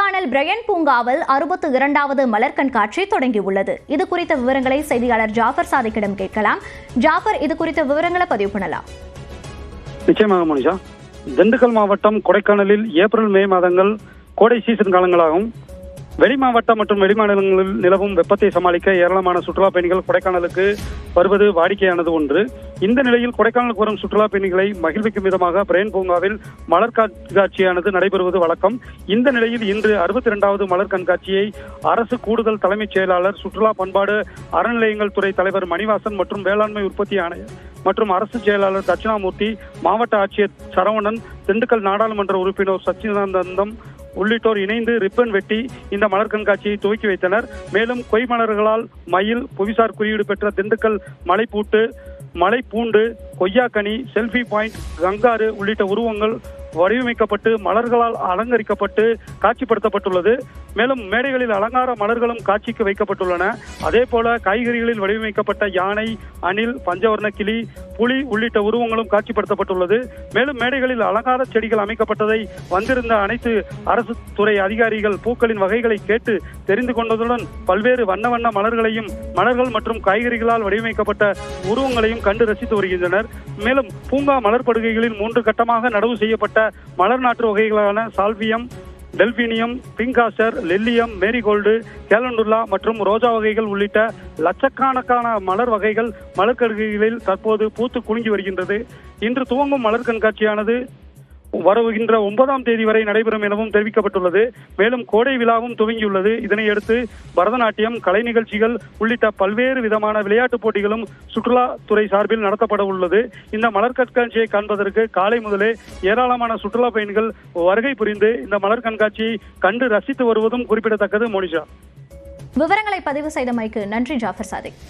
Kodaikanal Brian பூங்காவில் 62வது மலர் கண்காட்சி தொடங்கியுள்ளது. இது குறித்த விவரங்களை செய்தியாளர் ஜாஃபர் சாதிக்கிடம் கேட்கலாம். ஜாஃபர், இது குறித்த விவரங்களை பதிவு பண்ணலாம். நிச்சயமாக மோனிஷா. திண்டுக்கல் மாவட்டம் கொடைக்கானலில் ஏப்ரல் மே மாதங்கள் கோடை சீசன் காலங்களாகும். வெளி மாவட்டம் மற்றும் வெளிமாநிலங்களில் நிலவும் வெப்பத்தை சமாளிக்க ஏராளமான சுற்றுலா பயணிகள் கொடைக்கானலுக்கு வருவது வாடிக்கையானது ஒன்று. இந்த நிலையில் கொடைக்கானலுக்கு வரும் சுற்றுலா பயணிகளை மகிழ்விக்கும் விதமாக பிரையன் பூங்காவில் மலர் கண்காட்சியானது நடைபெறுவது வழக்கம். இந்த நிலையில் இன்று 62வது மலர் கண்காட்சியை அரசு கூடுதல் தலைமைச் செயலாளர், சுற்றுலா பண்பாடு அறநிலையங்கள் துறை தலைவர் மணிவாசன் மற்றும் வேளாண்மை உற்பத்தி ஆணையர் மற்றும் அரசு செயலாளர் தட்சிணாமூர்த்தி, மாவட்ட ஆட்சியர் சரவணன், திண்டுக்கல் நாடாளுமன்ற உறுப்பினர் சச்சிதானந்தம் உள்ளிட்டோர் இணைந்து ரிப்பன் வெட்டி இந்த மலர் கண்காட்சியை துவக்கி வைத்தனர். மேலும் கொய் மலர்களால் மயில், புவிசார் குறியீடு பெற்ற திண்டுக்கல் மலைப்பூண்டு, கொய்யாக்கனி, செல்ஃபி பாயிண்ட், கங்காரு உள்ளிட்ட உருவங்கள் வடிவமைக்கப்பட்டு மலர்களால் அலங்கரிக்கப்பட்டு காட்சிப்படுத்தப்பட்டுள்ளது. மேலும் மேடைகளில் அலங்கார மலர்களும் காட்சிக்கு வைக்கப்பட்டுள்ளன. அதே போல காய்கறிகளில் வடிவமைக்கப்பட்ட யானை, அணில், பஞ்சவர்ண கிளி, புலி உள்ளிட்ட உருவங்களும் காட்சிப்படுத்தப்பட்டுள்ளது. மேலும் மேடைகளில் அலங்கார செடிகள் அமைக்கப்பட்டதை வந்திருந்த அனைத்து அரசு துறை அதிகாரிகள் பூக்களின் வகைகளை கேட்டு தெரிந்து கொண்டதுடன் பல்வேறு வண்ண வண்ண மலர்கள் மற்றும் காய்கறிகளால் வடிவமைக்கப்பட்ட உருவங்களையும் கண்டு ரசித்து வருகின்றனர். மேலும் பூங்கா மலர்படுகைகளில் 3 கட்டமாக நடவு செய்யப்பட்ட மலர் நாற்று வகைகளான சால்வியம், டெல்பினியம், பிங்காசர், லெல்லியம், மேரிகோல்டு, கேலண்டுல்லா மற்றும் ரோஜா வகைகள் உள்ளிட்ட லட்சக்கணக்கான மலர் வகைகள் மலர்கடுகைகளில் தற்போது பூத்து குலுங்கி வருகின்றது. இன்று துவங்கும் மலர் கண்காட்சியானது வருகின்ற 9ஆம் தேதி வரை நடைபெறும் எனவும் தெரிவிக்கப்பட்டுள்ளது. மேலும் கோடை விழாவும் துவங்கியுள்ளது. இதனையடுத்து பரதநாட்டியம், கலை நிகழ்ச்சிகள் உள்ளிட்ட பல்வேறு விதமான விளையாட்டுப் போட்டிகளும் சுற்றுலாத்துறை சார்பில் நடத்தப்பட உள்ளது. இந்த மலர் கண்காட்சியை காண்பதற்கு காலை முதலே ஏராளமான சுற்றுலா பயணிகள் வருகை புரிந்து இந்த மலர் கண்காட்சியை கண்டு ரசித்து வருவதும் குறிப்பிடத்தக்கது. மோனிஷா, விவரங்களை பதிவு செய்தமைக்கு நன்றி ஜாஃபர் சாதிக்.